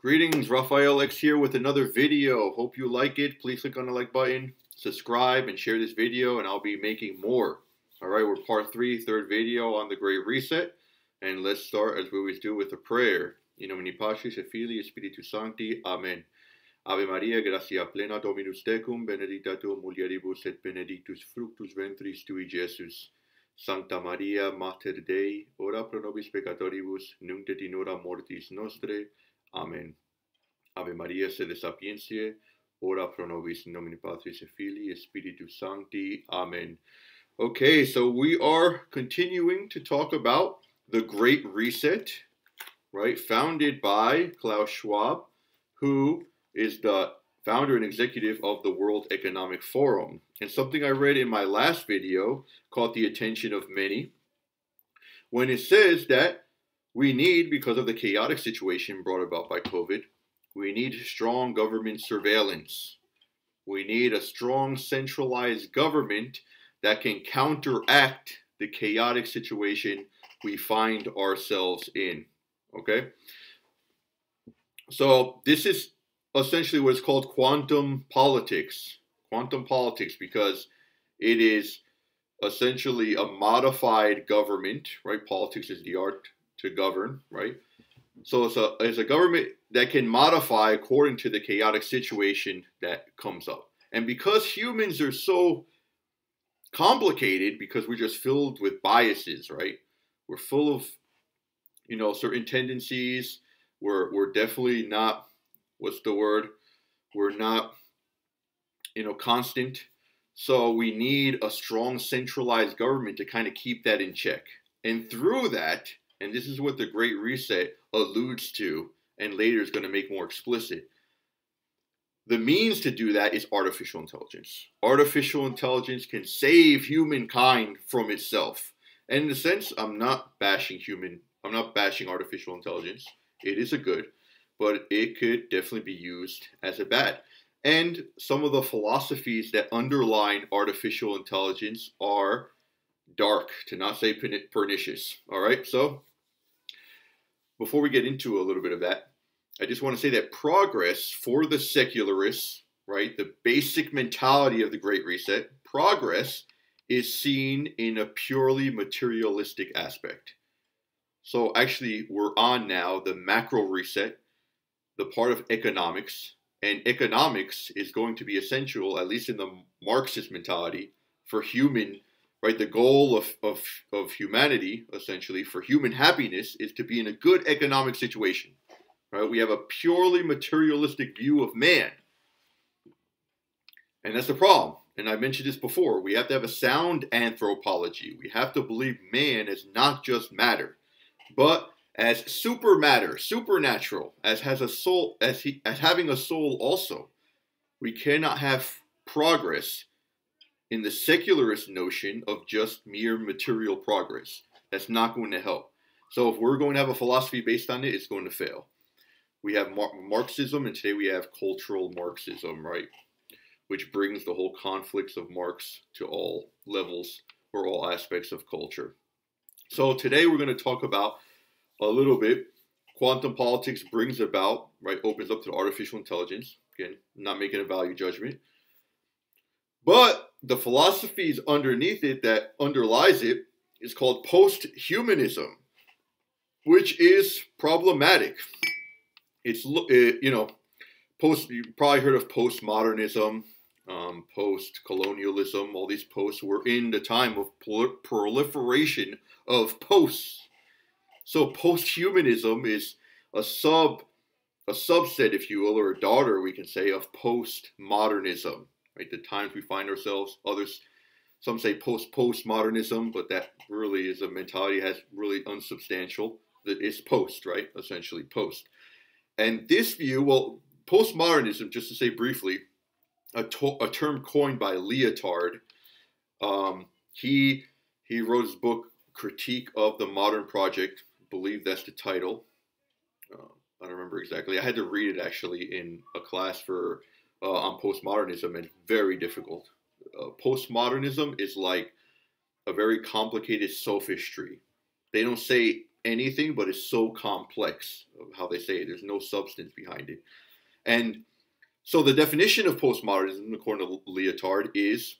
Greetings, Raphael X here with another video. Hope you like it. Please click on the like button, subscribe, and share this video, and I'll be making more. Alright, we're part 3, third video on the Great Reset. And let's start, as we always do, with a prayer. In nomine Patris et Filii et Spiritus Sancti. Amen. Ave Maria, gratia plena Dominus tecum, benedicta tu mulieribus et benedictus fructus ventris tui, Jesus. Sancta Maria, Mater Dei, ora pro nobis peccatoribus, nunc et in hora mortis nostrae. Amen. Ave Maria, sede sapientiae, ora pro nobis in nomine Patris et Filii et Spiritus Sancti. Amen. Okay, so we are continuing to talk about the Great Reset, right? Founded by Klaus Schwab, who is the founder and executive of the World Economic Forum. And something I read in my last video caught the attention of many when it says that we need, because of the chaotic situation brought about by COVID, we need strong government surveillance. We need a strong centralized government that can counteract the chaotic situation we find ourselves in. Okay? So this is essentially what is called quantum politics. Quantum politics, because it is essentially a modified government, right? Politics is the art to govern, right? So it's a government that can modify according to the chaotic situation that comes up. And because humans are so complicated, because we're just filled with biases, right? We're full of, certain tendencies. We're definitely not, what's the word? We're not, constant. So we need a strong centralized government to kind of keep that in check. And through that, and this is what the Great Reset alludes to, and later is going to make more explicit, the means to do that is artificial intelligence. Artificial intelligence can save humankind from itself. And in a sense, I'm not bashing artificial intelligence. It is a good, but it could definitely be used as a bad. And some of the philosophies that underline artificial intelligence are dark, to not say pernicious. All right, so before we get into a little bit of that, I just want to say that progress for the secularists, right, the basic mentality of the Great Reset, progress is seen in a purely materialistic aspect. So actually, we're on now the macro reset, the part of economics, and economics is going to be essential, at least in the Marxist mentality, for human, right? The goal of humanity, essentially, for human happiness is to be in a good economic situation, right? We have a purely materialistic view of man. And that's the problem. And I mentioned this before. We have to have a sound anthropology. We have to believe man is not just matter, but as super matter, supernatural, as has a soul, as having a soul also. We cannot have progress in the secularist notion of just mere material progress. That's not going to help. So if we're going to have a philosophy based on it, it's going to fail. We have Marxism, and today we have cultural Marxism, right? Which brings the whole conflicts of Marx to all levels or all aspects of culture. So today we're going to talk about a little bit quantum politics brings about, right, opens up to artificial intelligence. Again, not making a value judgment. But the philosophies underneath it that underlies it is called posthumanism, which is problematic. It's, you probably heard of postmodernism, post-colonialism. All these posts were in the time of proliferation of posts. So posthumanism is a subset, if you will, or a daughter, we can say, of postmodernism. Right, the times we find ourselves, some say postmodernism, but that really is a mentality has really unsubstantial. That is post, right? Essentially post. And this view, well, postmodernism, just to say briefly, a term coined by Lyotard. He wrote his book Critique of the Modern Project. I believe that's the title. I don't remember exactly. I had to read it actually in a class on postmodernism, and very difficult. Postmodernism is like a very complicated sophistry. They don't say anything, but it's so complex, how they say it. There's no substance behind it. And so the definition of postmodernism, according to Leotard, is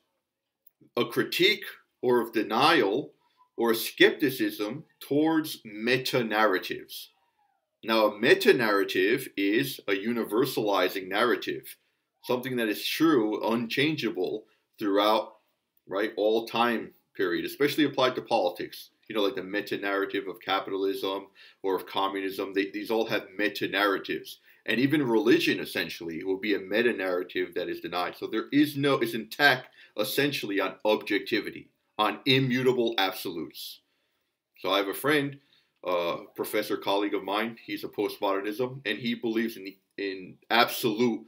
a critique or of denial or a skepticism towards meta-narratives. Now, a meta-narrative is a universalizing narrative, something that is true, unchangeable throughout, right, all time period, especially applied to politics. You know, like the meta-narrative of capitalism or of communism. These all have meta-narratives. And even religion, essentially, will be a meta-narrative that is denied. So there is no, it's intact, essentially, on objectivity, on immutable absolutes. So I have a friend, professor colleague of mine, he's a postmodernism, and he believes in absolute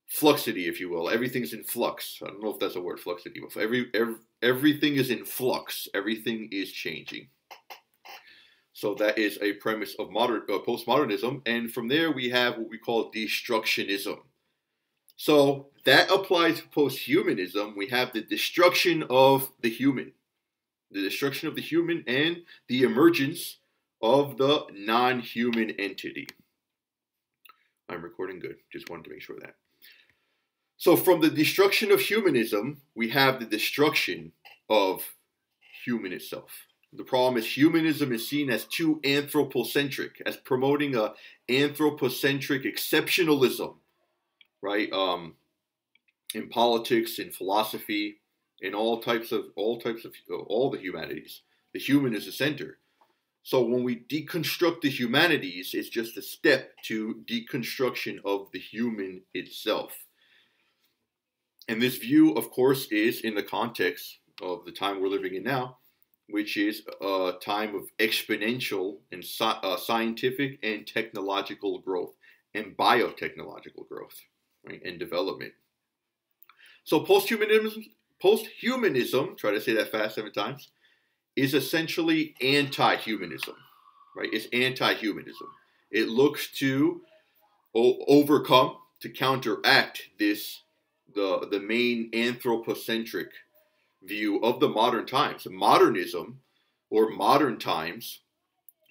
fluxity, if you will. Everything's in flux. I don't know if that's a word, fluxity, but everything is in flux. Everything is changing. So that is a premise of postmodernism, and from there we have what we call destructionism. So that applies to posthumanism. We have the destruction of the human. The destruction of the human and the emergence of the non-human entity. I'm recording good. Just wanted to make sure of that. So from the destruction of humanism, we have the destruction of human itself. The problem is humanism is seen as too anthropocentric, as promoting a anthropocentric exceptionalism, right? In politics, in philosophy, in all the humanities. The human is the center. So when we deconstruct the humanities, it's just a step to deconstruction of the human itself. And this view, of course, is in the context of the time we're living in now, which is a time of exponential and scientific and technological growth and biotechnological growth, right, and development. So posthumanism, try to say that fast 7 times, is essentially anti-humanism, right? It's anti-humanism. It looks to overcome, to counteract this, the main anthropocentric view of the modern times. Modernism, or modern times,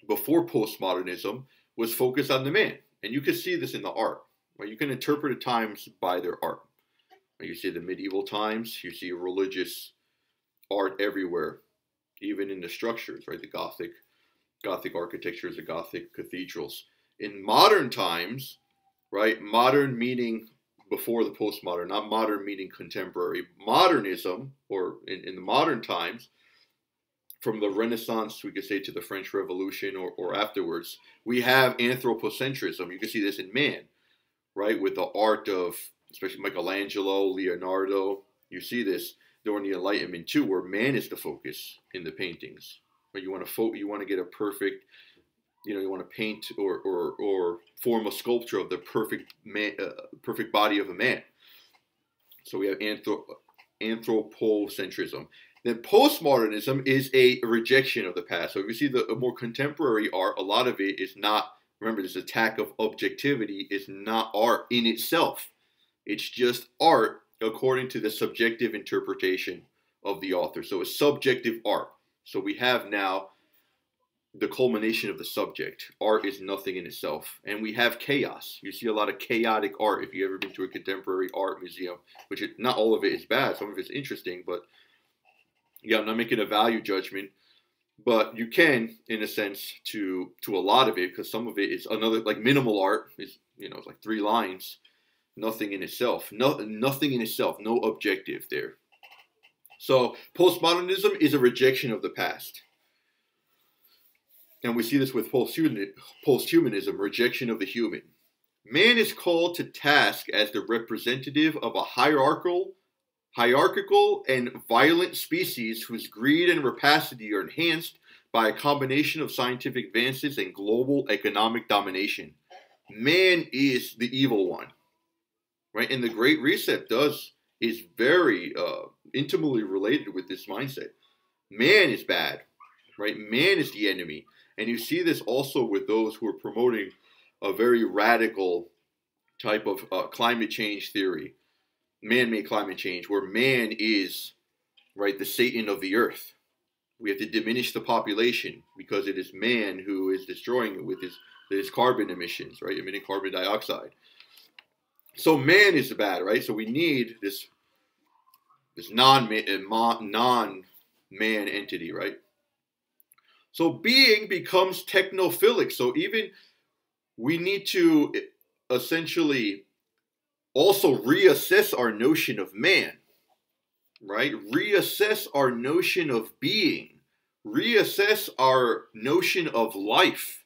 before postmodernism, was focused on the man. And you can see this in the art, right? You can interpret the times by their art. You see the medieval times, you see religious art everywhere, even in the structures, right? The Gothic architectures, the Gothic cathedrals. In modern times, right? Modern meaning before the postmodern, not modern meaning contemporary. Modernism, or in the modern times, from the Renaissance, we could say, to the French Revolution or afterwards, we have anthropocentrism. You can see this in man, right? With the art of, especially Michelangelo, Leonardo. You see this during the Enlightenment too, where man is the focus in the paintings. But you want to get a perfect, you want to paint or form a sculpture of the perfect man, perfect body of a man. So we have anthropocentrism. Then postmodernism is a rejection of the past. So if you see the more contemporary art, a lot of it is not, remember, this attack of objectivity is not art in itself. It's just art according to the subjective interpretation of the author. So it's subjective art. So we have now the culmination of the subject. Art is nothing in itself. And we have chaos. You see a lot of chaotic art if you've ever been to a contemporary art museum, which not all of it is bad. Some of it's interesting, but yeah, I'm not making a value judgment. But you can, in a sense, to a lot of it, because some of it is another, like minimal art, is, it's like 3 lines. Nothing in itself. Nothing in itself. No objective there. So postmodernism is a rejection of the past. And we see this with posthumanism, rejection of the human. Man is called to task as the representative of a hierarchical and violent species whose greed and rapacity are enhanced by a combination of scientific advances and global economic domination. Man is the evil one. Right, and the Great Reset is very intimately related with this mindset. Man is bad, right? Man is the enemy, and you see this also with those who are promoting a very radical type of climate change theory, man-made climate change, where man is, right, the Satan of the earth, We have to diminish the population because it is man who is destroying it with his carbon emissions, right? Emitting carbon dioxide. So man is bad, right? So we need this non-man entity, right? So being becomes technophilic. So even we need to essentially also reassess our notion of man, right? Reassess our notion of being. Reassess our notion of life.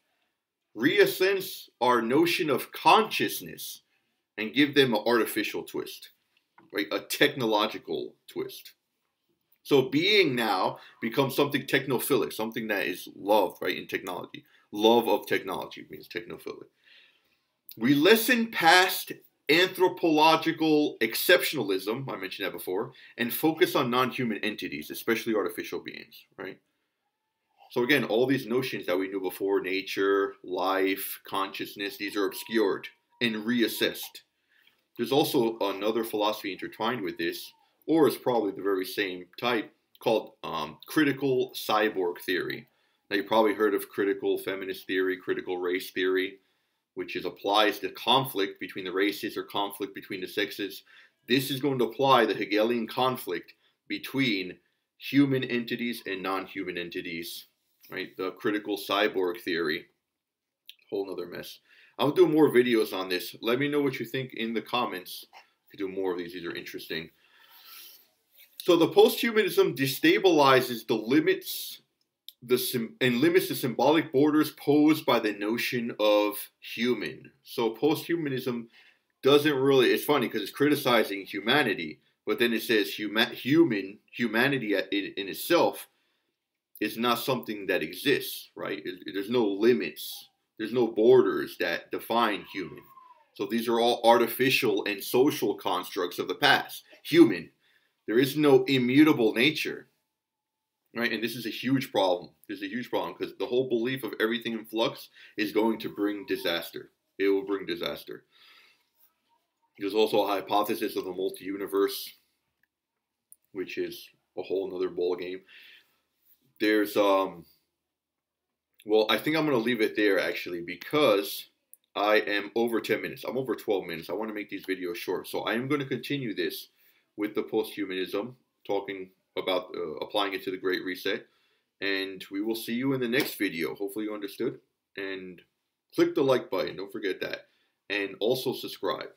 Reassess our notion of consciousness and give them an artificial twist, right? A technological twist. So being now becomes something technophilic, something that is love, right, in technology. Love of technology means technophilic. We listen past anthropological exceptionalism, I mentioned that before, and focus on non-human entities, especially artificial beings, right? So again, all these notions that we knew before, nature, life, consciousness, these are obscured and reassessed. There's also another philosophy intertwined with this, or it's probably the very same type, called critical cyborg theory. Now you probably heard of critical feminist theory, critical race theory, which applies to conflict between the races or conflict between the sexes. This is going to apply the Hegelian conflict between human entities and non-human entities, right? The critical cyborg theory, whole nother mess. I'll do more videos on this. Let me know what you think in the comments. I could do more of these. These are interesting. So the posthumanism destabilizes the limits and limits the symbolic borders posed by the notion of human. So posthumanism doesn't really, it's funny because it's criticizing humanity, but then it says humanity in itself is not something that exists, right? There's no limits. There's no borders that define human. So these are all artificial and social constructs of the past. Human. There is no immutable nature, right? And this is a huge problem. This is a huge problem because the whole belief of everything in flux is going to bring disaster. It will bring disaster. There's also a hypothesis of the multi-universe, which is a whole nother ball game. There's well, I think I'm going to leave it there actually because I am over 10 minutes. I'm over 12 minutes. I want to make these videos short. So I am going to continue this with the posthumanism, talking about applying it to the Great Reset. And we will see you in the next video. Hopefully you understood. And click the like button. Don't forget that. And also subscribe.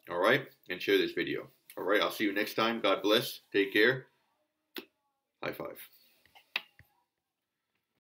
All right? And share this video. All right? I'll see you next time. God bless. Take care. High five.